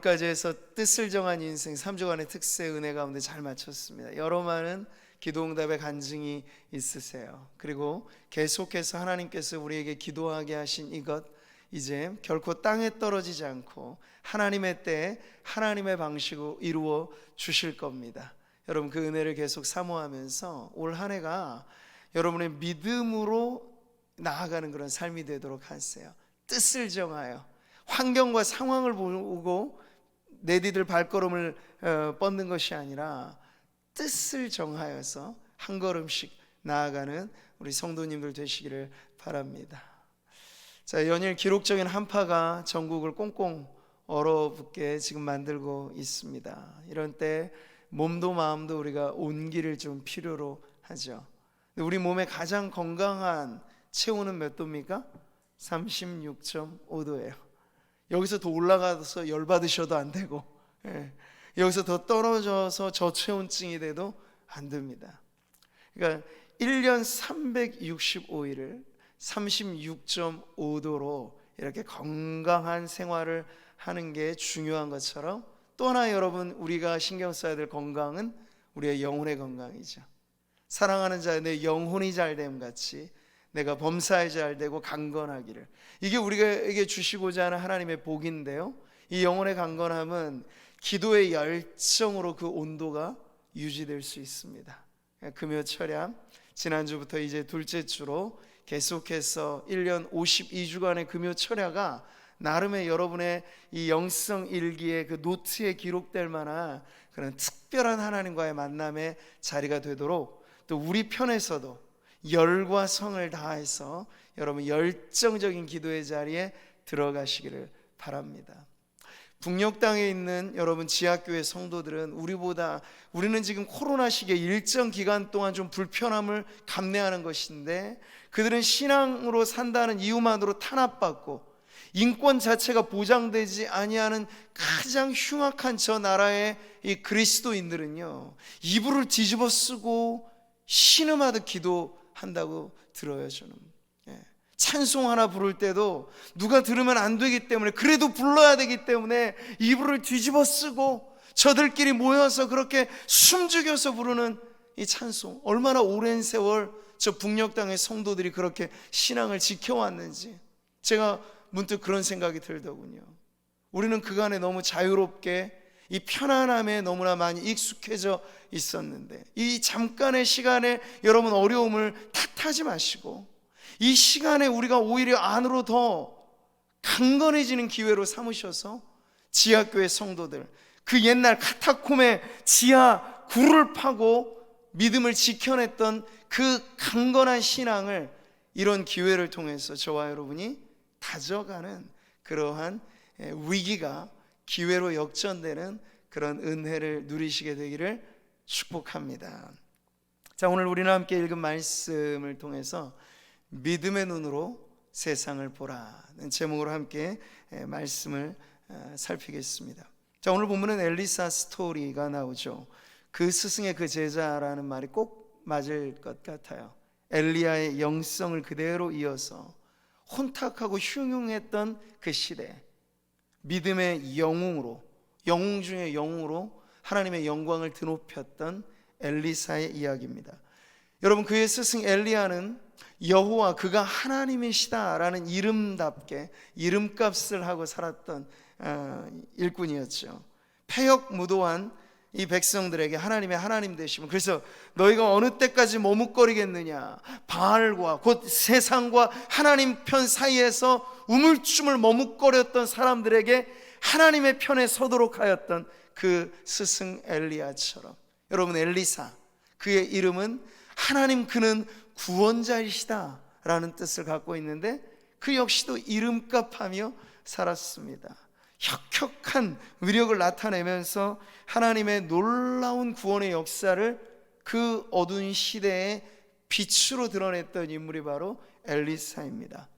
오늘까지 해서 뜻을 정한 인생 3주간의 특세 은혜 가운데 잘 마쳤습니다. 여러 많은 기도응답의 간증이 있으세요. 그리고 계속해서 하나님께서 우리에게 기도하게 하신 이것, 이제 결코 땅에 떨어지지 않고 하나님의 때에 하나님의 방식으로 이루어 주실 겁니다. 여러분, 그 은혜를 계속 사모하면서 올 한 해가 여러분의 믿음으로 나아가는 그런 삶이 되도록 하세요. 뜻을 정하여 환경과 상황을 보고 내디딜 발걸음을 뻗는 것이 아니라 뜻을 정하여서 한 걸음씩 나아가는 우리 성도님들 되시기를 바랍니다. 자, 연일 기록적인 한파가 전국을 꽁꽁 얼어붙게 지금 만들고 있습니다. 이런 때 몸도 마음도 우리가 온기를 좀 필요로 하죠. 우리 몸의 가장 건강한 체온은 몇 도입니까? 36.5도예요. 여기서 더 올라가서 열받으셔도 안 되고, 여기서 더 떨어져서 저체온증이 돼도 안 됩니다. 그러니까 1년 365일을 36.5도로 이렇게 건강한 생활을 하는 게 중요한 것처럼, 또 하나 여러분, 우리가 신경 써야 될 건강은 우리의 영혼의 건강이죠. 사랑하는 자의 내 영혼이 잘됨 같이 내가 범사에 잘되고 강건하기를, 이게 우리에게 주시고자 하는 하나님의 복인데요, 이 영혼의 강건함은 기도의 열정으로 그 온도가 유지될 수 있습니다. 금요 철야, 지난주부터 이제 둘째 주로 계속해서 1년 52주간의 금요 철야가 나름의 여러분의 이 영성 일기의 그 노트에 기록될 만한 그런 특별한 하나님과의 만남의 자리가 되도록, 또 우리 편에서도 열과 성을 다해서 여러분 열정적인 기도의 자리에 들어가시기를 바랍니다. 북녘 땅에 있는 여러분 지하교회 성도들은 우리는 지금 코로나 시기에 일정 기간 동안 좀 불편함을 감내하는 것인데, 그들은 신앙으로 산다는 이유만으로 탄압받고 인권 자체가 보장되지 아니하는 가장 흉악한 저 나라의 이 그리스도인들은요, 이불을 뒤집어 쓰고 신음하듯 기도한다고 들어요. 저는 찬송 하나 부를 때도 누가 들으면 안 되기 때문에, 그래도 불러야 되기 때문에 이불을 뒤집어 쓰고 저들끼리 모여서 그렇게 숨죽여서 부르는 이 찬송, 얼마나 오랜 세월 저 북녘 땅의 성도들이 그렇게 신앙을 지켜왔는지 제가 문득 그런 생각이 들더군요. 우리는 그간에 너무 자유롭게 이 편안함에 너무나 많이 익숙해져 있었는데, 이 잠깐의 시간에 여러분 어려움을 탓하지 마시고 이 시간에 우리가 오히려 안으로 더 강건해지는 기회로 삼으셔서 지하교회 성도들, 그 옛날 카타콤의 지하 굴을 파고 믿음을 지켜냈던 그 강건한 신앙을 이런 기회를 통해서 저와 여러분이 다져가는 그러한 위기가 기회로 역전되는 그런 은혜를 누리시게 되기를 축복합니다. 자, 오늘 우리는 함께 읽은 말씀을 통해서 믿음의 눈으로 세상을 보라는 제목으로 함께 말씀을 살피겠습니다. 자, 오늘 본문은 엘리사 스토리가 나오죠. 그 스승의 그 제자라는 말이 꼭 맞을 것 같아요. 엘리야의 영성을 그대로 이어서 혼탁하고 흉흉했던 그 시대, 믿음의 영웅으로, 영웅 중의 영웅으로 하나님의 영광을 드높였던 엘리사의 이야기입니다. 여러분, 그의 스승 엘리야는 여호와, 그가 하나님이시다라는 이름답게 이름값을 하고 살았던 일꾼이었죠. 패역무도한 이 백성들에게 하나님의 하나님 되시면, 그래서 너희가 어느 때까지 머뭇거리겠느냐, 바알과 곧 세상과 하나님 편 사이에서 우물쭈물 머뭇거렸던 사람들에게 하나님의 편에 서도록 하였던 그 스승 엘리야처럼, 여러분 엘리사, 그의 이름은 하나님 그는 구원자이시다 라는 뜻을 갖고 있는데, 그 역시도 이름값하며 살았습니다. 혁혁한 위력을 나타내면서 하나님의 놀라운 구원의 역사를 그 어두운 시대에 빛으로 드러냈던 인물이 바로 엘리사입니다.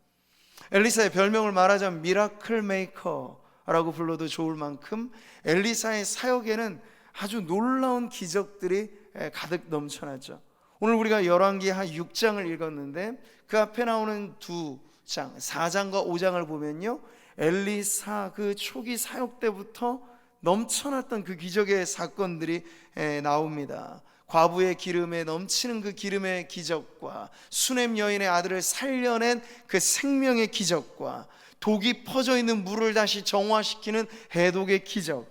엘리사의 별명을 말하자면 미라클 메이커라고 불러도 좋을 만큼 엘리사의 사역에는 아주 놀라운 기적들이 가득 넘쳐나죠. 오늘 우리가 열왕기하 6장을 읽었는데 그 앞에 나오는 2장, 4장과 5장을 보면요, 엘리사 그 초기 사역 때부터 넘쳐났던 그 기적의 사건들이 나옵니다. 과부의 기름에 넘치는 그 기름의 기적과 수넴 여인의 아들을 살려낸 그 생명의 기적과 독이 퍼져 있는 물을 다시 정화시키는 해독의 기적,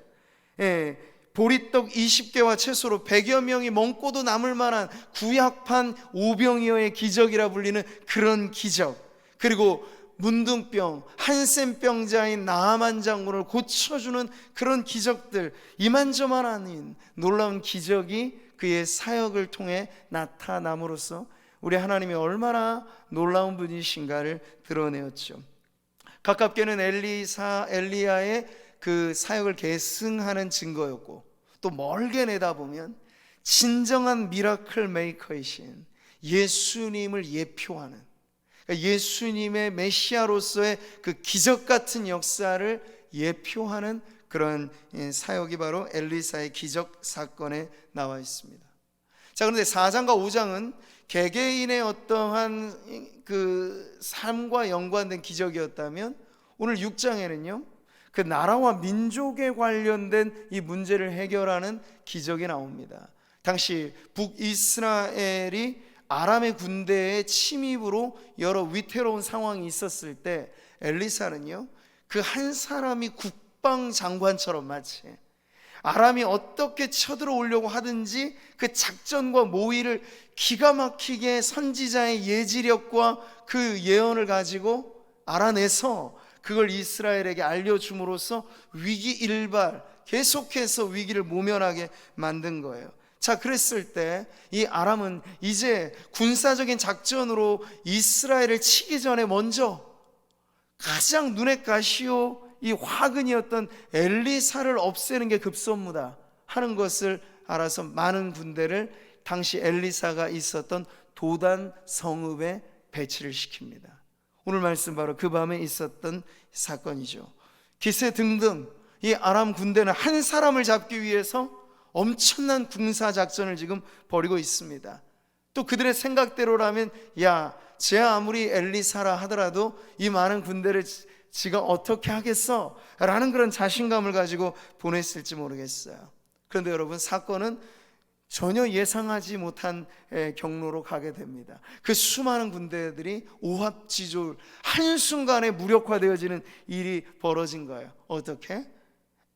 보리떡 20개와 채소로 100여 명이 먹고도 남을 만한 구약판 오병이어의 기적이라 불리는 그런 기적, 그리고 문둥병, 한센병자인 나아만 장군을 고쳐주는 그런 기적들, 이만저만 아닌 놀라운 기적이 그의 사역을 통해 나타남으로써 우리 하나님이 얼마나 놀라운 분이신가를 드러내었죠. 가깝게는 엘리야의 그 사역을 계승하는 증거였고, 또 멀게 내다보면 진정한 미라클 메이커이신 예수님을 예표하는, 그러니까 예수님의 메시아로서의 그 기적 같은 역사를 예표하는 그런 사역이 바로 엘리사의 기적 사건에 나와 있습니다. 자, 그런데 4장과 5장은 개개인의 어떠한 그 삶과 연관된 기적이었다면, 오늘 6장에는요 그 나라와 민족에 관련된 이 문제를 해결하는 기적이 나옵니다. 당시 북이스라엘이 아람의 군대의 침입으로 여러 위태로운 상황이 있었을 때 엘리사는요 그 한 사람이 국방장관처럼 마치 아람이 어떻게 쳐들어오려고 하든지 그 작전과 모의를 기가 막히게 선지자의 예지력과 그 예언을 가지고 알아내서 그걸 이스라엘에게 알려줌으로써 위기 일발, 계속해서 위기를 모면하게 만든 거예요. 자, 그랬을 때 이 아람은 이제 군사적인 작전으로 이스라엘을 치기 전에 먼저 가장 눈에 가시오 이 화근이었던 엘리사를 없애는 게 급선무다 하는 것을 알아서 많은 군대를 당시 엘리사가 있었던 도단 성읍에 배치를 시킵니다. 오늘 말씀 바로 그 밤에 있었던 사건이죠. 기세 등등 이 아람 군대는 한 사람을 잡기 위해서 엄청난 군사작전을 지금 벌이고 있습니다. 또 그들의 생각대로라면 쟤 아무리 엘리사라 하더라도 이 많은 군대를 지가 어떻게 하겠어? 라는 그런 자신감을 가지고 보냈을지 모르겠어요. 그런데 여러분, 사건은 전혀 예상하지 못한 경로로 가게 됩니다. 그 수많은 군대들이 오합지졸 한순간에 무력화되어지는 일이 벌어진 거예요. 어떻게?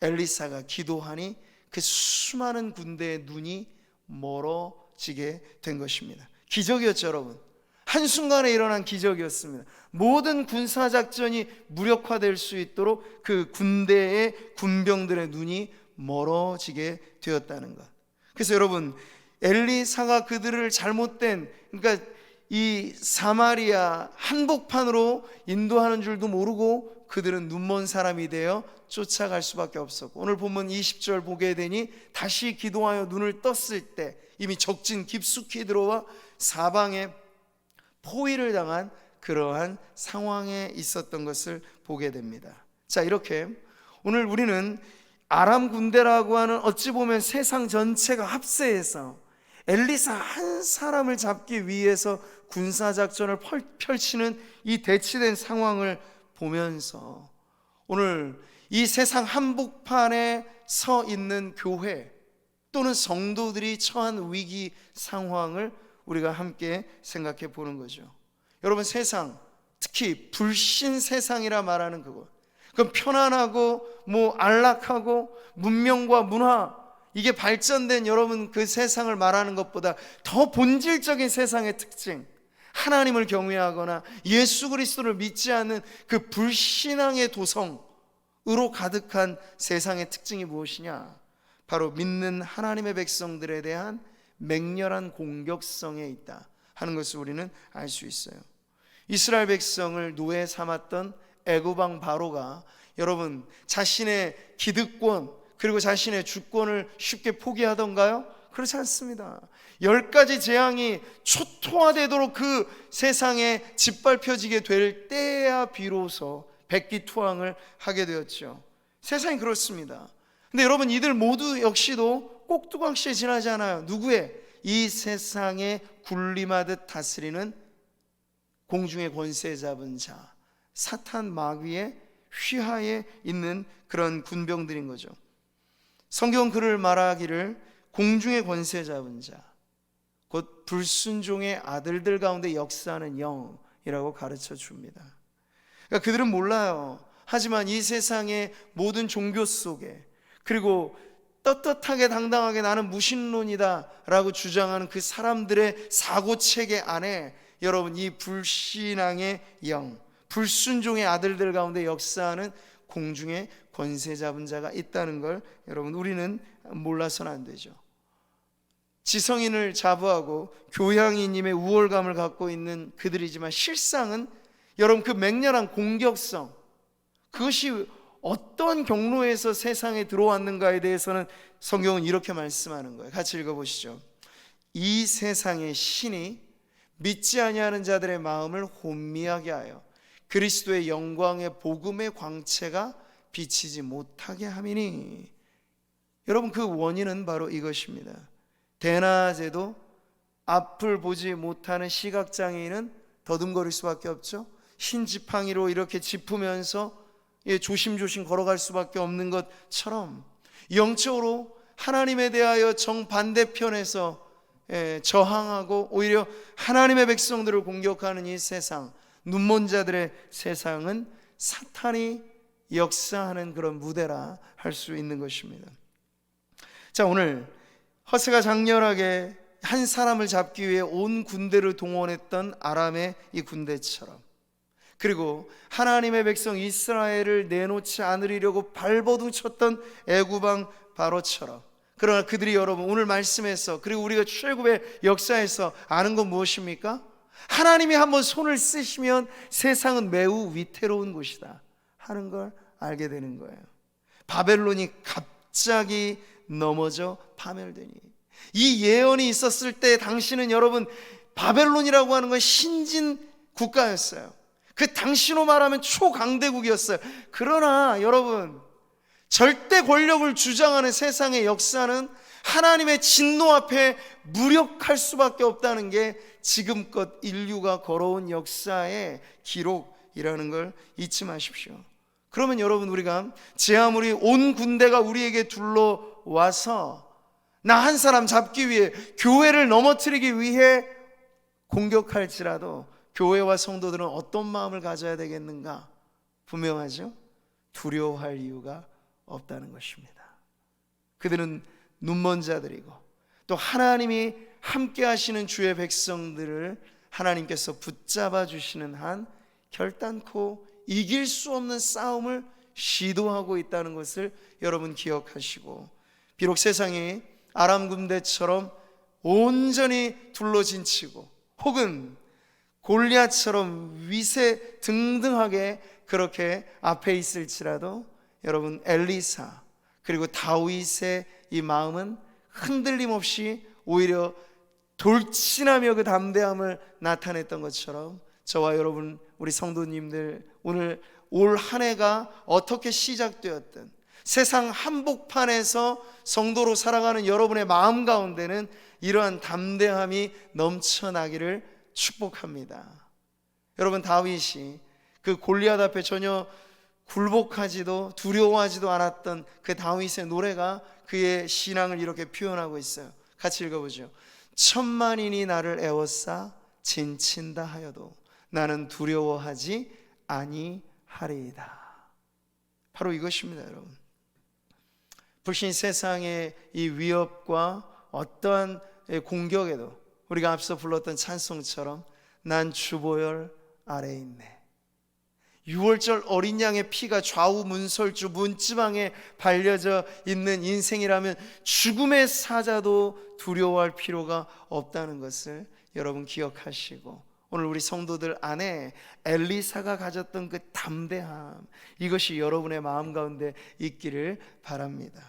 엘리사가 기도하니 그 수많은 군대의 눈이 멀어지게 된 것입니다. 기적이었죠, 여러분. 한순간에 일어난 기적이었습니다. 모든 군사작전이 무력화될 수 있도록 그 군대의 군병들의 눈이 멀어지게 되었다는 것. 그래서 여러분, 엘리사가 그들을 잘못된, 그러니까 이 사마리아 한복판으로 인도하는 줄도 모르고 그들은 눈먼 사람이 되어 쫓아갈 수밖에 없었고, 오늘 본문 20절 보게 되니 다시 기도하여 눈을 떴을 때 이미 적진 깊숙이 들어와 사방에 포위를 당한 그러한 상황에 있었던 것을 보게 됩니다. 자, 이렇게 오늘 우리는 아람 군대라고 하는 어찌 보면 세상 전체가 합세해서 엘리사 한 사람을 잡기 위해서 군사작전을 펼치는 이 대치된 상황을 보면서 오늘 이 세상 한복판에 서 있는 교회 또는 성도들이 처한 위기 상황을 우리가 함께 생각해 보는 거죠. 여러분, 세상, 특히 불신 세상이라 말하는 그거, 그건 편안하고 안락하고 문명과 문화, 이게 발전된 여러분 그 세상을 말하는 것보다 더 본질적인 세상의 특징, 하나님을 경외하거나 예수 그리스도를 믿지 않는 그 불신앙의 도성으로 가득한 세상의 특징이 무엇이냐? 바로 믿는 하나님의 백성들에 대한 맹렬한 공격성에 있다 하는 것을 우리는 알 수 있어요. 이스라엘 백성을 노예 삼았던 애굽왕 바로가 여러분 자신의 기득권 그리고 자신의 주권을 쉽게 포기하던가요? 그렇지 않습니다. 10가지 재앙이 초토화되도록 그 세상에 짓밟혀지게 될 때야 비로소 백기투항을 하게 되었죠. 세상이 그렇습니다. 근데 여러분, 이들 모두 역시도 꼭두각시에 지나지 않아요. 누구의? 이 세상에 군림하듯 다스리는 공중의 권세 잡은 자, 사탄 마귀의 휘하에 있는 그런 군병들인 거죠. 성경 글을 말하기를 공중의 권세 잡은 자, 곧 불순종의 아들들 가운데 역사하는 영이라고 가르쳐 줍니다. 그러니까 그들은 몰라요. 하지만 이 세상의 모든 종교 속에, 그리고 떳떳하게 당당하게 나는 무신론이다 라고 주장하는 그 사람들의 사고체계 안에 여러분, 이 불신앙의 영, 불순종의 아들들 가운데 역사하는 공중의 권세 잡은 자가 있다는 걸 여러분, 우리는 몰라서는 안 되죠. 지성인을 자부하고 교양이님의 우월감을 갖고 있는 그들이지만 실상은 여러분, 그 맹렬한 공격성, 그것이 어떤 경로에서 세상에 들어왔는가에 대해서는 성경은 이렇게 말씀하는 거예요. 같이 읽어보시죠. 이 세상의 신이 믿지 아니하는 자들의 마음을 혼미하게 하여 그리스도의 영광의 복음의 광채가 비치지 못하게 함이니. 여러분, 그 원인은 바로 이것입니다. 대낮에도 앞을 보지 못하는 시각장애인은 더듬거릴 수밖에 없죠. 흰 지팡이로 이렇게 짚으면서 조심조심 걸어갈 수밖에 없는 것처럼, 영적으로 하나님에 대하여 정반대편에서 저항하고 오히려 하나님의 백성들을 공격하는 이 세상, 눈먼 자들의 세상은 사탄이 역사하는 그런 무대라 할 수 있는 것입니다. 자, 오늘 허세가 장렬하게 한 사람을 잡기 위해 온 군대를 동원했던 아람의 이 군대처럼, 그리고 하나님의 백성 이스라엘을 내놓지 않으려고 발버둥 쳤던 애굽왕 바로처럼, 그러나 그들이 여러분 오늘 말씀에서, 그리고 우리가 출애굽의 역사에서 아는 건 무엇입니까? 하나님이 한번 손을 쓰시면 세상은 매우 위태로운 곳이다 하는 걸 알게 되는 거예요. 바벨론이 갑자기 넘어져 파멸되니, 이 예언이 있었을 때 당시는 여러분, 바벨론이라고 하는 건 신진 국가였어요. 그 당시로 말하면 초강대국이었어요. 그러나 여러분, 절대 권력을 주장하는 세상의 역사는 하나님의 진노 앞에 무력할 수밖에 없다는 게 지금껏 인류가 걸어온 역사의 기록이라는 걸 잊지 마십시오. 그러면 여러분, 우리가 제 아무리 온 군대가 우리에게 둘러와서 나 한 사람 잡기 위해, 교회를 넘어뜨리기 위해 공격할지라도 교회와 성도들은 어떤 마음을 가져야 되겠는가? 분명하죠? 두려워할 이유가 없다는 것입니다. 그들은 눈먼 자들이고, 또 하나님이 함께 하시는 주의 백성들을 하나님께서 붙잡아 주시는 한 결단코 이길 수 없는 싸움을 시도하고 있다는 것을 여러분 기억하시고, 비록 세상이 아람 군대처럼 온전히 둘러진치고, 혹은 골리앗처럼 위세 등등하게 그렇게 앞에 있을지라도 여러분, 엘리사 그리고 다윗의 이 마음은 흔들림 없이 오히려 돌진하며 그 담대함을 나타냈던 것처럼, 저와 여러분, 우리 성도님들, 오늘 올 한 해가 어떻게 시작되었든 세상 한복판에서 성도로 살아가는 여러분의 마음 가운데는 이러한 담대함이 넘쳐나기를 축복합니다. 여러분, 다윗이 그 골리앗 앞에 전혀 굴복하지도 두려워하지도 않았던 그 다윗의 노래가 그의 신앙을 이렇게 표현하고 있어요. 같이 읽어보죠. 천만인이 나를 애워싸 진친다 하여도 나는 두려워하지 아니하리이다. 바로 이것입니다, 여러분. 불신 세상의 이 위협과 어떠한 공격에도 우리가 앞서 불렀던 찬송처럼 난 주보혈 아래에 있네. 6월절 어린 양의 피가 좌우 문설주 문지방에 발려져 있는 인생이라면 죽음의 사자도 두려워할 필요가 없다는 것을 여러분 기억하시고, 오늘 우리 성도들 안에 엘리사가 가졌던 그 담대함, 이것이 여러분의 마음 가운데 있기를 바랍니다.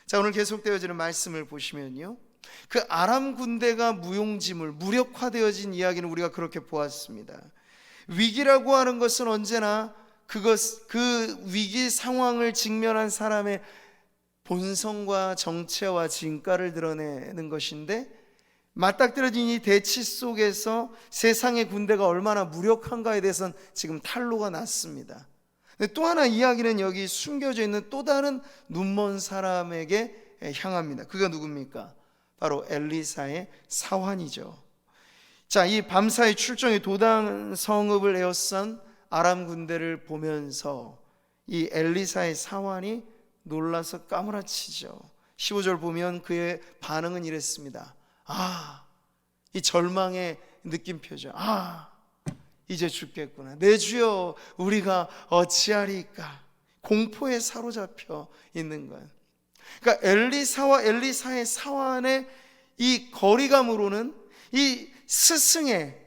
자, 오늘 계속되어지는 말씀을 보시면요, 그 아람 군대가 무용지물, 무력화되어진 이야기는 우리가 그렇게 보았습니다. 위기라고 하는 것은 언제나 그 위기 상황을 직면한 사람의 본성과 정체와 진가를 드러내는 것인데, 맞닥뜨려진 이 대치 속에서 세상의 군대가 얼마나 무력한가에 대해서는 지금 탄로가 났습니다. 근데 또 하나 이야기는 여기 숨겨져 있는 또 다른 눈먼 사람에게 향합니다. 그가 누굽니까? 바로 엘리사의 사환이죠. 자, 이 밤사이 출정의 도당 성읍을 에워싼 아람 군대를 보면서 이 엘리사의 사환이 놀라서 까무라치죠. 15절 보면 그의 반응은 이랬습니다. 이 절망의 느낌표죠. 이제 죽겠구나. 내 주여, 우리가 어찌하리까. 공포에 사로잡혀 있는 거예요. 그러니까 엘리사와 엘리사의 사환의 이 거리감으로는 이 스승의,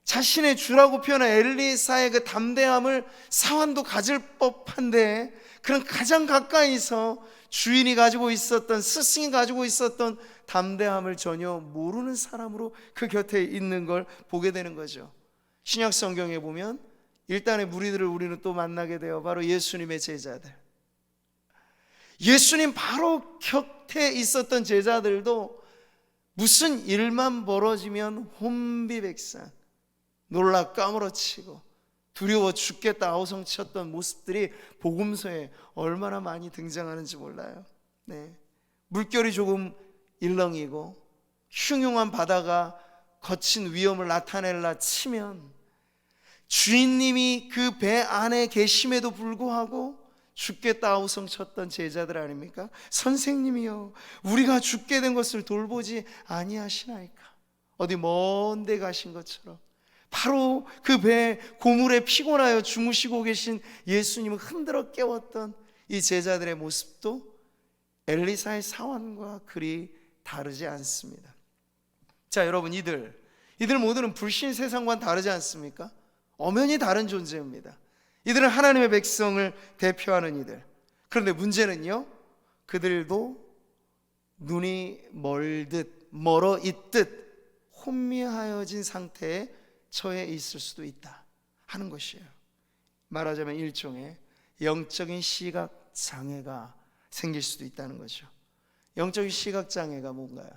자신의 주라고 표현한 엘리사의 그 담대함을 사환도 가질 법한데, 그런 가장 가까이서 주인이 가지고 있었던, 스승이 가지고 있었던 담대함을 전혀 모르는 사람으로 그 곁에 있는 걸 보게 되는 거죠. 신약 성경에 보면 일단의 무리들을 우리는 또 만나게 돼요. 바로 예수님의 제자들. 예수님 바로 곁에 있었던 제자들도 무슨 일만 벌어지면 혼비백산, 놀라 까무러치고 두려워 죽겠다 아우성쳤던 모습들이 복음서에 얼마나 많이 등장하는지 몰라요. 물결이 조금 일렁이고 흉흉한 바다가 거친 위험을 나타낼라 치면 주인님이 그 배 안에 계심에도 불구하고 죽겠다 아우성쳤던 제자들 아닙니까? 선생님이여, 우리가 죽게 된 것을 돌보지 아니하시나이까. 어디 먼 데 가신 것처럼 바로 그 배 고물에 피곤하여 주무시고 계신 예수님을 흔들어 깨웠던 이 제자들의 모습도 엘리사의 사환과 그리 다르지 않습니다. 자, 여러분, 이들 모두는 불신 세상과는 다르지 않습니까? 엄연히 다른 존재입니다. 이들은 하나님의 백성을 대표하는 이들. 그런데 문제는요, 그들도 눈이 멀어 있듯 혼미하여진 상태에 처해 있을 수도 있다 하는 것이에요. 말하자면 일종의 영적인 시각 장애가 생길 수도 있다는 거죠. 영적인 시각 장애가 뭔가요?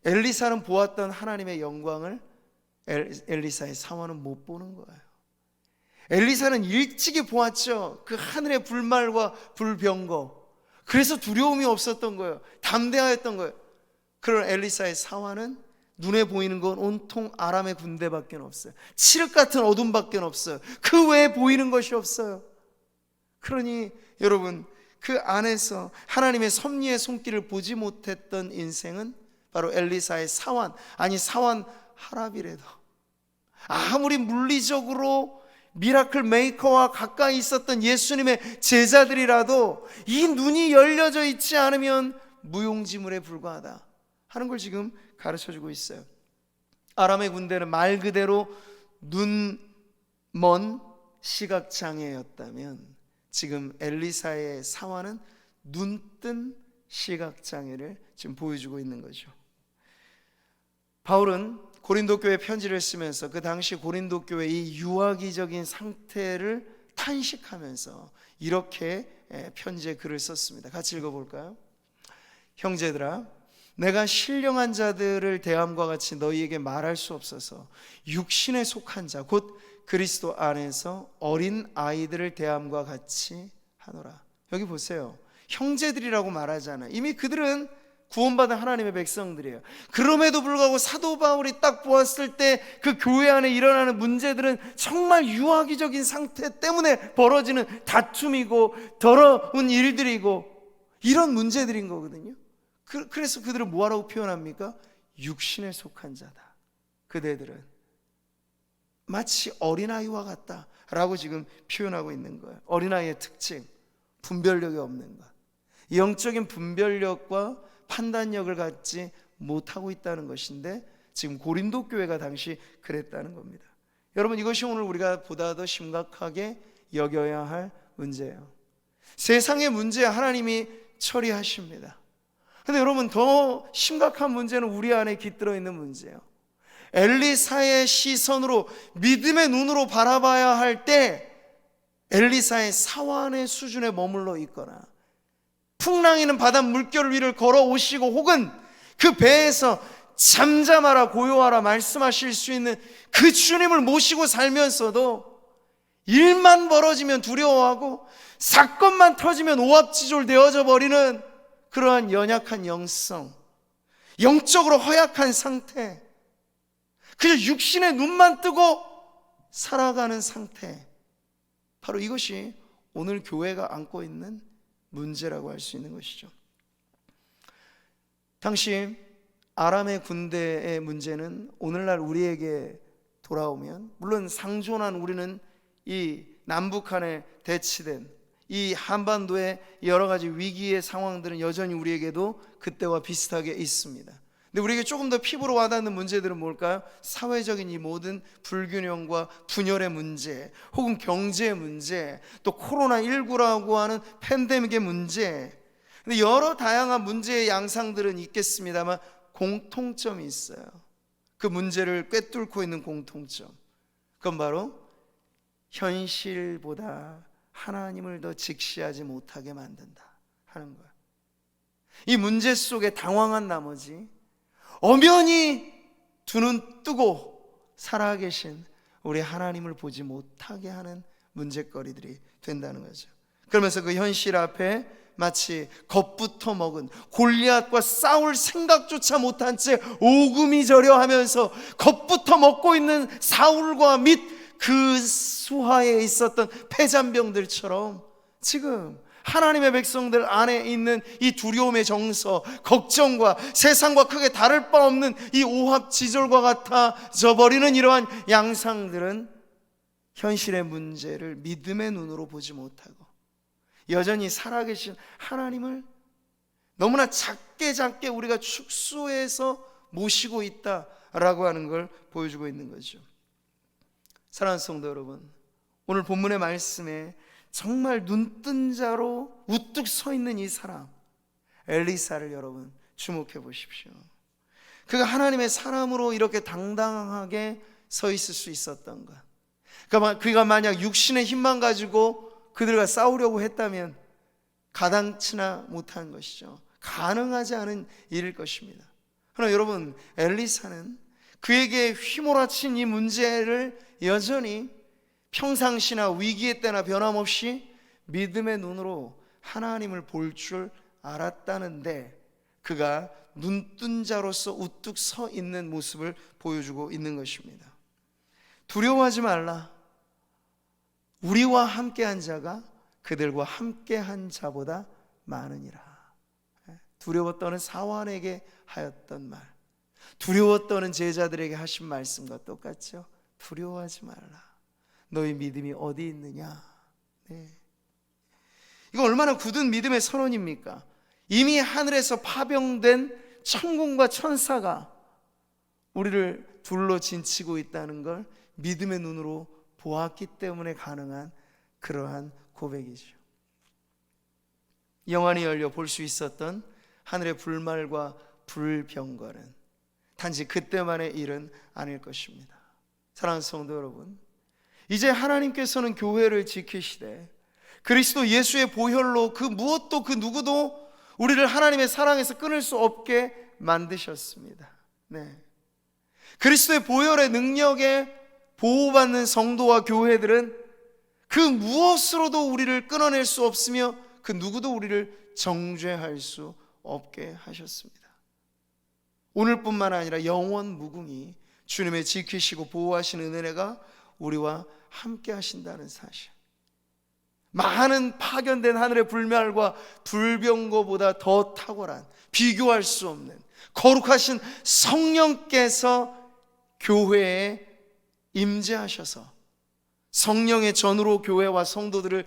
엘리사는 보았던 하나님의 영광을 엘리사의 사환은 못 보는 거예요. 엘리사는 일찍이 보았죠. 그 하늘의 불말과 불병거. 그래서 두려움이 없었던 거예요. 담대하였던 거예요. 그런 엘리사의 사환은 눈에 보이는 건 온통 아람의 군대밖에 없어요. 칠흑 같은 어둠밖에 없어요. 그 외에 보이는 것이 없어요. 그러니 여러분, 그 안에서 하나님의 섭리의 손길을 보지 못했던 인생은 바로 엘리사의 사환, 아니 사환 하랍이라도, 아무리 물리적으로 미라클 메이커와 가까이 있었던 예수님의 제자들이라도 이 눈이 열려져 있지 않으면 무용지물에 불과하다 하는 걸 지금 가르쳐주고 있어요. 아람의 군대는 말 그대로 눈먼 시각장애였다면 지금 엘리사의 사환은 눈뜬 시각장애를 지금 보여주고 있는 거죠. 바울은 고린도 교회 편지를 쓰면서 그 당시 고린도 교회의 이 유아기적인 상태를 탄식하면서 이렇게 편지에 글을 썼습니다. 같이 읽어볼까요? 형제들아, 내가 신령한 자들을 대함과 같이 너희에게 말할 수 없어서 육신에 속한 자 곧 그리스도 안에서 어린 아이들을 대함과 같이 하노라. 여기 보세요. 형제들이라고 말하잖아요. 이미 그들은 구원받은 하나님의 백성들이에요. 그럼에도 불구하고 사도 바울이 딱 보았을 때 그 교회 안에 일어나는 문제들은 정말 유아기적인 상태 때문에 벌어지는 다툼이고 더러운 일들이고 이런 문제들인 거거든요. 그래서 그들을 뭐라고 표현합니까? 육신에 속한 자다. 그대들은 마치 어린아이와 같다 라고 지금 표현하고 있는 거예요. 어린아이의 특징, 분별력이 없는 것, 영적인 분별력과 판단력을 갖지 못하고 있다는 것인데 지금 고린도 교회가 당시 그랬다는 겁니다. 여러분, 이것이 오늘 우리가 보다 더 심각하게 여겨야 할 문제예요. 세상의 문제 하나님이 처리하십니다. 근데 여러분, 더 심각한 문제는 우리 안에 깃들어 있는 문제예요. 엘리사의 시선으로, 믿음의 눈으로 바라봐야 할 때 엘리사의 사환의 수준에 머물러 있거나 풍랑이는 바다 물결 위를 걸어오시고 혹은 그 배에서 잠잠하라 고요하라 말씀하실 수 있는 그 주님을 모시고 살면서도 일만 벌어지면 두려워하고 사건만 터지면 오합지졸 되어져 버리는 그러한 연약한 영성, 영적으로 허약한 상태, 그저 육신의 눈만 뜨고 살아가는 상태, 바로 이것이 오늘 교회가 안고 있는 문제라고 할 수 있는 것이죠. 당시 아람의 군대의 문제는 오늘날 우리에게 돌아오면, 물론 상존한 우리는 이 남북한에 대치된 이 한반도의 여러 가지 위기의 상황들은 여전히 우리에게도 그때와 비슷하게 있습니다. 근데 우리에게 조금 더 피부로 와닿는 문제들은 뭘까요? 사회적인 이 모든 불균형과 분열의 문제, 혹은 경제의 문제, 또 코로나19라고 하는 팬데믹의 문제. 근데 여러 다양한 문제의 양상들은 있겠습니다만 공통점이 있어요. 그 문제를 꿰뚫고 있는 공통점, 그건 바로 현실보다 하나님을 더 직시하지 못하게 만든다 하는 거예요. 이 문제 속에 당황한 나머지 엄연히 두 눈 뜨고 살아계신 우리 하나님을 보지 못하게 하는 문제거리들이 된다는 거죠. 그러면서 그 현실 앞에 마치 겁부터 먹은 골리앗과 싸울 생각조차 못한 채 오금이 저려 하면서 겁부터 먹고 있는 사울과 및 그 수하에 있었던 패잔병들처럼 지금 하나님의 백성들 안에 있는 이 두려움의 정서, 걱정과 세상과 크게 다를 바 없는 이 오합지졸과 같아져 버리는 이러한 양상들은 현실의 문제를 믿음의 눈으로 보지 못하고 여전히 살아계신 하나님을 너무나 작게 우리가 축소해서 모시고 있다라고 하는 걸 보여주고 있는 거죠. 사랑하는 성도 여러분, 오늘 본문의 말씀에 정말 눈뜬 자로 우뚝 서 있는 이 사람 엘리사를 여러분 주목해 보십시오. 그가 하나님의 사람으로 이렇게 당당하게 서 있을 수 있었던 것, 그가 만약 육신의 힘만 가지고 그들과 싸우려고 했다면 가당치나 못한 것이죠. 가능하지 않은 일일 것입니다. 그러나 여러분, 엘리사는 그에게 휘몰아친 이 문제를 여전히 평상시나 위기의 때나 변함없이 믿음의 눈으로 하나님을 볼 줄 알았다는데, 그가 눈뜬 자로서 우뚝 서 있는 모습을 보여주고 있는 것입니다. 두려워하지 말라. 우리와 함께한 자가 그들과 함께한 자보다 많으니라. 두려워 떠는 사환에게 하였던 말, 두려워 떠는 제자들에게 하신 말씀과 똑같죠. 두려워하지 말라. 너희 믿음이 어디 있느냐. 네. 이거 얼마나 굳은 믿음의 선언입니까? 이미 하늘에서 파병된 천군과 천사가 우리를 둘러 진치고 있다는 걸 믿음의 눈으로 보았기 때문에 가능한 그러한 고백이죠. 영안이 열려 볼 수 있었던 하늘의 불말과 불병거는 단지 그때만의 일은 아닐 것입니다. 사랑하는 성도 여러분, 이제 하나님께서는 교회를 지키시되 그리스도 예수의 보혈로 그 무엇도 그 누구도 우리를 하나님의 사랑에서 끊을 수 없게 만드셨습니다. 네. 그리스도의 보혈의 능력에 보호받는 성도와 교회들은 그 무엇으로도 우리를 끊어낼 수 없으며 그 누구도 우리를 정죄할 수 없게 하셨습니다. 오늘뿐만 아니라 영원 무궁히 주님의 지키시고 보호하시는 은혜가 우리와 함께 하신다는 사실, 많은 파견된 하늘의 불멸과 불병거보다 더 탁월한, 비교할 수 없는 거룩하신 성령께서 교회에 임재하셔서 성령의 전으로 교회와 성도들을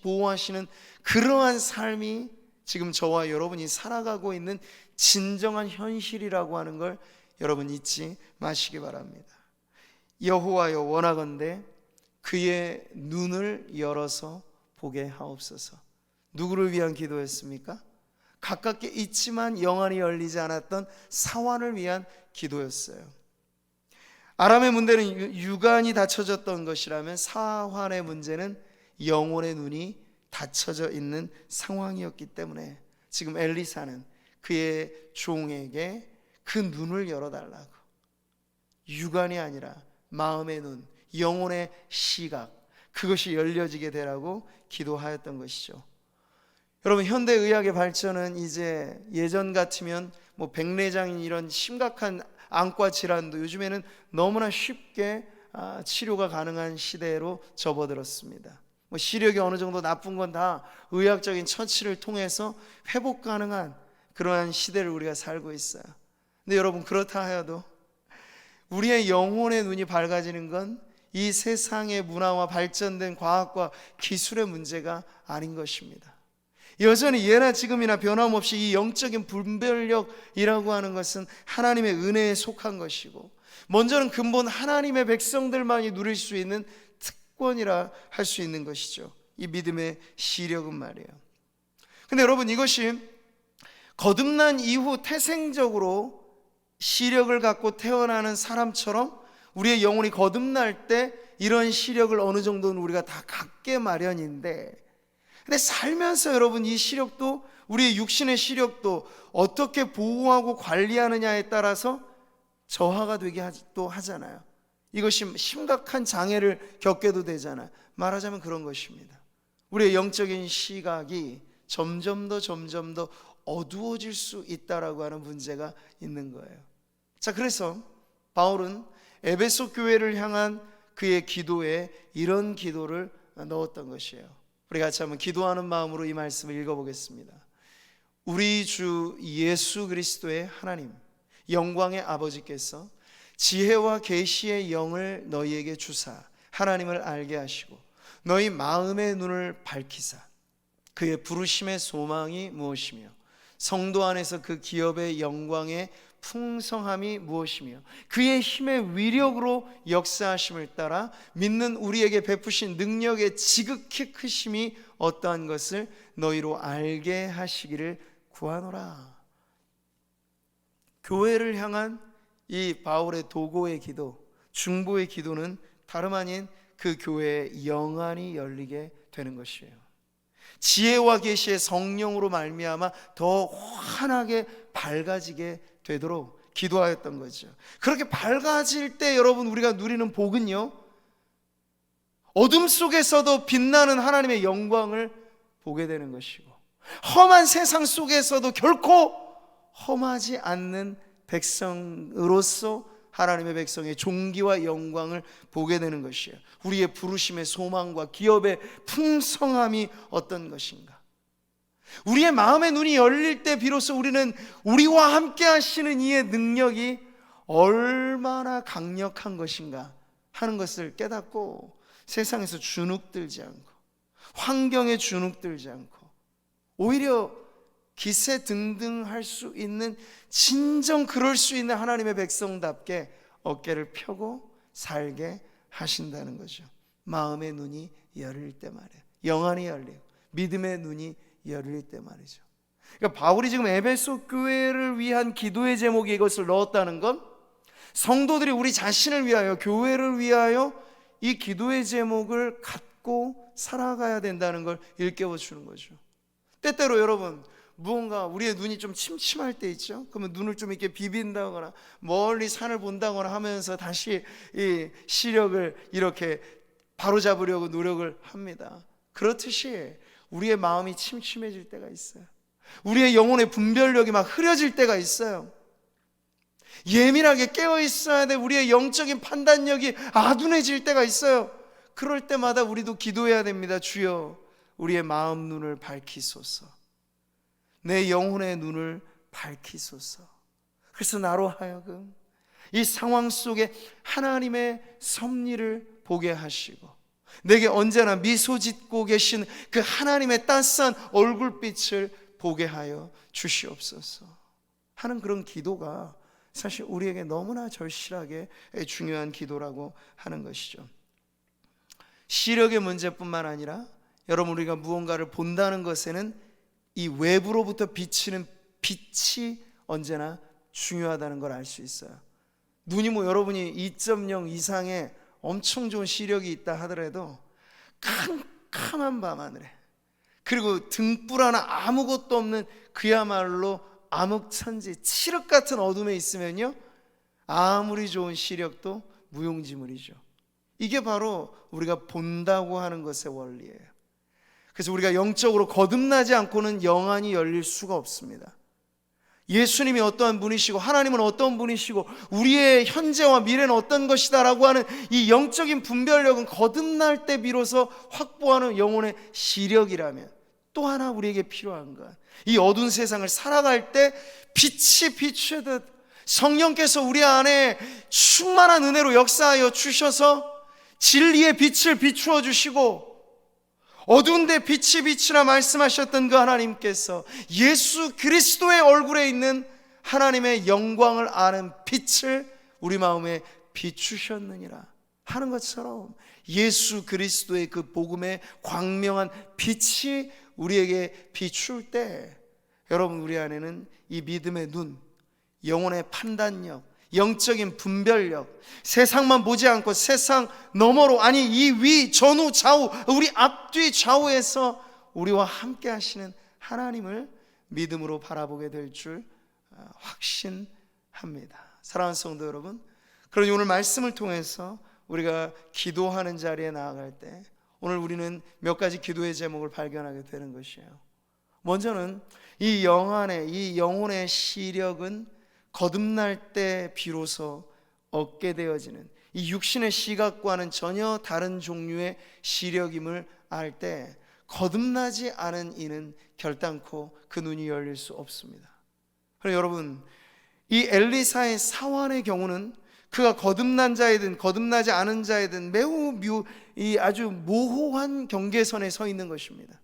보호하시는 그러한 삶이 지금 저와 여러분이 살아가고 있는 진정한 현실이라고 하는 걸 여러분 잊지 마시기 바랍니다. 여호와여, 원하건대 그의 눈을 열어서 보게 하옵소서. 누구를 위한 기도였습니까? 가깝게 있지만 영안이 열리지 않았던 사환을 위한 기도였어요. 아람의 문제는 육안이 닫혀졌던 것이라면 사환의 문제는 영혼의 눈이 닫혀져 있는 상황이었기 때문에 지금 엘리사는 그의 종에게 그 눈을 열어달라고, 육안이 아니라 마음의 눈, 영혼의 시각, 그것이 열려지게 되라고 기도하였던 것이죠. 여러분, 현대의학의 발전은 이제 예전 같으면 뭐 백내장인 이런 심각한 안과 질환도 요즘에는 너무나 쉽게 치료가 가능한 시대로 접어들었습니다. 뭐 시력이 어느 정도 나쁜 건 다 의학적인 처치를 통해서 회복 가능한 그러한 시대를 우리가 살고 있어요. 근데 여러분, 그렇다 하여도 우리의 영혼의 눈이 밝아지는 건 이 세상의 문화와 발전된 과학과 기술의 문제가 아닌 것입니다. 여전히 예나 지금이나 변함없이 이 영적인 분별력이라고 하는 것은 하나님의 은혜에 속한 것이고, 먼저는 근본 하나님의 백성들만이 누릴 수 있는 특권이라 할 수 있는 것이죠. 이 믿음의 시력은 말이에요. 근데 여러분, 이것이 거듭난 이후 태생적으로 시력을 갖고 태어나는 사람처럼 우리의 영혼이 거듭날 때 이런 시력을 어느 정도는 우리가 다 갖게 마련인데, 근데 살면서 여러분, 이 시력도, 우리의 육신의 시력도 어떻게 보호하고 관리하느냐에 따라서 저하가 되게 또 하잖아요. 이것이 심각한 장애를 겪게도 되잖아요. 말하자면 그런 것입니다. 우리의 영적인 시각이 점점 더 어두워질 수 있다라고 하는 문제가 있는 거예요. 자, 그래서 바울은 에베소 교회를 향한 그의 기도에 이런 기도를 넣었던 것이에요. 우리 같이 한번 기도하는 마음으로 이 말씀을 읽어보겠습니다. 우리 주 예수 그리스도의 하나님, 영광의 아버지께서 지혜와 계시의 영을 너희에게 주사 하나님을 알게 하시고 너희 마음의 눈을 밝히사 그의 부르심의 소망이 무엇이며 성도 안에서 그 기업의 영광의 풍성함이 무엇이며 그의 힘의 위력으로 역사하심을 따라 믿는 우리에게 베푸신 능력의 지극히 크심이 어떠한 것을 너희로 알게 하시기를 구하노라. 교회를 향한 이 바울의 도고의 기도, 중보의 기도는 다름 아닌 그 교회의 영안이 열리게 되는 것이에요. 지혜와 계시의 성령으로 말미암아 더 환하게 밝아지게 되도록 기도하였던 거죠. 그렇게 밝아질 때 여러분, 우리가 누리는 복은요, 어둠 속에서도 빛나는 하나님의 영광을 보게 되는 것이고, 험한 세상 속에서도 결코 험하지 않는 백성으로서 하나님의 백성의 존귀와 영광을 보게 되는 것이에요. 우리의 부르심의 소망과 기업의 풍성함이 어떤 것인가. 우리의 마음의 눈이 열릴 때 비로소 우리는 우리와 함께 하시는 이의 능력이 얼마나 강력한 것인가 하는 것을 깨닫고 세상에서 주눅들지 않고 환경에 주눅들지 않고 오히려 기세등등할 수 있는, 진정 그럴 수 있는 하나님의 백성답게 어깨를 펴고 살게 하신다는 거죠. 마음의 눈이 열릴 때 말이에요. 영안이 열리고 믿음의 눈이 열릴 때 말이죠. 그러니까 바울이 지금 에베소 교회를 위한 기도의 제목에 이것을 넣었다는 건 성도들이 우리 자신을 위하여, 교회를 위하여 이 기도의 제목을 갖고 살아가야 된다는 걸 일깨워 주는 거죠. 때때로 여러분, 무언가 우리의 눈이 좀 침침할 때 있죠. 그러면 눈을 좀 이렇게 비빈다거나 멀리 산을 본다거나 하면서 다시 이 시력을 이렇게 바로잡으려고 노력을 합니다. 그렇듯이 우리의 마음이 침침해질 때가 있어요. 우리의 영혼의 분별력이 막 흐려질 때가 있어요. 예민하게 깨어 있어야 돼. 우리의 영적인 판단력이 아둔해질 때가 있어요. 그럴 때마다 우리도 기도해야 됩니다. 주여, 우리의 마음 눈을 밝히소서. 내 영혼의 눈을 밝히소서. 그래서 나로 하여금 이 상황 속에 하나님의 섭리를 보게 하시고 내게 언제나 미소 짓고 계신 그 하나님의 따스한 얼굴빛을 보게 하여 주시옵소서 하는 그런 기도가 사실 우리에게 너무나 절실하게 중요한 기도라고 하는 것이죠. 시력의 문제뿐만 아니라 여러분, 우리가 무언가를 본다는 것에는 이 외부로부터 비치는 빛이 언제나 중요하다는 걸 알 수 있어요. 눈이 뭐 여러분이 2.0 이상의 엄청 좋은 시력이 있다 하더라도 캄캄한 밤하늘에, 그리고 등불 하나 아무것도 없는 그야말로 암흑천지 칠흑 같은 어둠에 있으면요, 아무리 좋은 시력도 무용지물이죠. 이게 바로 우리가 본다고 하는 것의 원리예요. 그래서 우리가 영적으로 거듭나지 않고는 영안이 열릴 수가 없습니다. 예수님이 어떠한 분이시고 하나님은 어떤 분이시고 우리의 현재와 미래는 어떤 것이다라고 하는 이 영적인 분별력은 거듭날 때 비로소 확보하는 영혼의 시력이라면, 또 하나 우리에게 필요한 것, 이 어두운 세상을 살아갈 때 빛이 비추듯 성령께서 우리 안에 충만한 은혜로 역사하여 주셔서 진리의 빛을 비추어 주시고, 어두운데 빛이 비치라 말씀하셨던 그 하나님께서 예수 그리스도의 얼굴에 있는 하나님의 영광을 아는 빛을 우리 마음에 비추셨느니라 하는 것처럼, 예수 그리스도의 그 복음의 광명한 빛이 우리에게 비출 때, 여러분, 우리 안에는 이 믿음의 눈, 영혼의 판단력, 영적인 분별력, 세상만 보지 않고 세상 너머로, 아니 이 위, 전후, 좌우, 우리 앞뒤 좌우에서 우리와 함께 하시는 하나님을 믿음으로 바라보게 될 줄 확신합니다. 사랑하는 성도 여러분, 그러니 오늘 말씀을 통해서 우리가 기도하는 자리에 나아갈 때 오늘 우리는 몇 가지 기도의 제목을 발견하게 되는 것이에요. 먼저는 이 영안의, 이 영혼의 시력은 거듭날 때 비로소 얻게 되어지는, 이 육신의 시각과는 전혀 다른 종류의 시력임을 알 때 거듭나지 않은 이는 결단코 그 눈이 열릴 수 없습니다. 그래서 여러분, 이 엘리사의 사환의 경우는 그가 거듭난 자이든 거듭나지 않은 자이든 매우 아주 모호한 경계선에 서 있는 것입니다.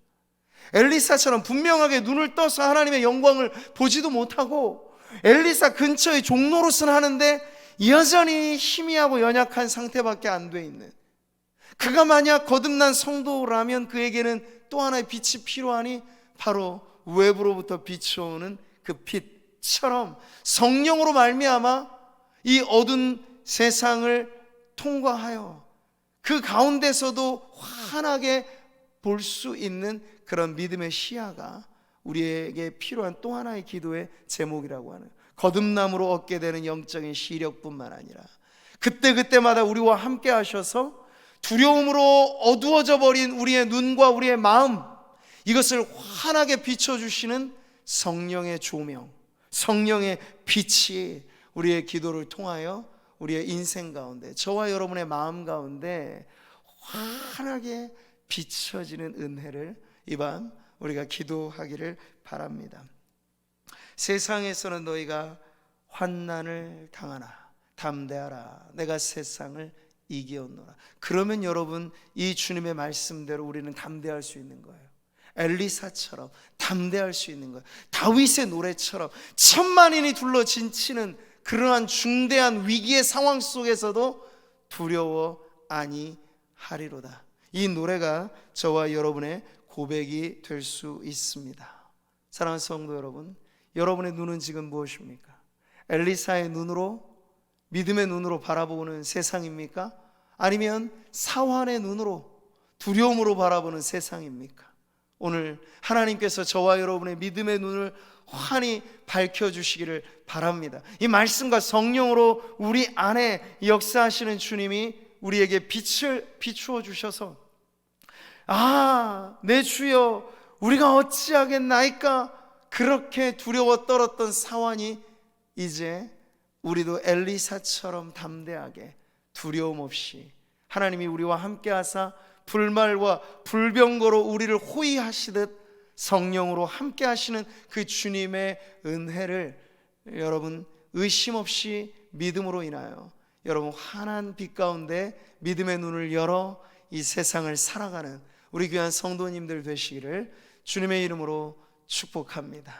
엘리사처럼 분명하게 눈을 떠서 하나님의 영광을 보지도 못하고, 엘리사 근처의 종로릇은 하는데 여전히 희미하고 연약한 상태밖에 안 돼 있는, 그가 만약 거듭난 성도라면 그에게는 또 하나의 빛이 필요하니 바로 외부로부터 비춰오는 그 빛처럼 성령으로 말미암아 이 어두운 세상을 통과하여 그 가운데서도 환하게 볼 수 있는 그런 믿음의 시야가 우리에게 필요한 또 하나의 기도의 제목이라고 하는, 거듭남으로 얻게 되는 영적인 시력뿐만 아니라 그때그때마다 우리와 함께 하셔서 두려움으로 어두워져 버린 우리의 눈과 우리의 마음, 이것을 환하게 비춰주시는 성령의 조명, 성령의 빛이 우리의 기도를 통하여 우리의 인생 가운데, 저와 여러분의 마음 가운데 환하게 비춰지는 은혜를 이 밤 우리가 기도하기를 바랍니다. 세상에서는 너희가 환난을 당하나 담대하라, 내가 세상을 이기었노라. 그러면 여러분, 이 주님의 말씀대로 우리는 담대할 수 있는 거예요. 엘리사처럼 담대할 수 있는 거예요. 다윗의 노래처럼 천만인이 둘러 진치는 그러한 중대한 위기의 상황 속에서도 두려워 아니하리로다. 이 노래가 저와 여러분의 고백이 될 수 있습니다. 사랑하는 성도 여러분, 여러분의 눈은 지금 무엇입니까? 엘리사의 눈으로, 믿음의 눈으로 바라보는 세상입니까? 아니면 사환의 눈으로, 두려움으로 바라보는 세상입니까? 오늘 하나님께서 저와 여러분의 믿음의 눈을 환히 밝혀주시기를 바랍니다. 이 말씀과 성령으로 우리 안에 역사하시는 주님이 우리에게 빛을 비추어 주셔서, 내 주여 우리가 어찌하겠나이까, 그렇게 두려워 떨었던 사환이 이제 우리도 엘리사처럼 담대하게 두려움 없이 하나님이 우리와 함께 하사 불말과 불병거로 우리를 호위하시듯 성령으로 함께 하시는 그 주님의 은혜를 여러분 의심 없이 믿음으로 인하여 여러분 환한 빛 가운데 믿음의 눈을 열어 이 세상을 살아가는 우리 귀한 성도님들 되시기를 주님의 이름으로 축복합니다.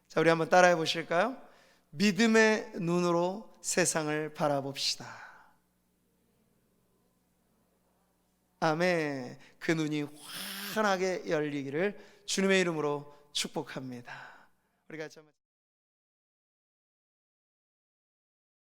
자, 우리 한번 따라해 보실까요? 믿음의 눈으로 세상을 바라봅시다. 아멘. 그 눈이 환하게 열리기를 주님의 이름으로 축복합니다. 우리가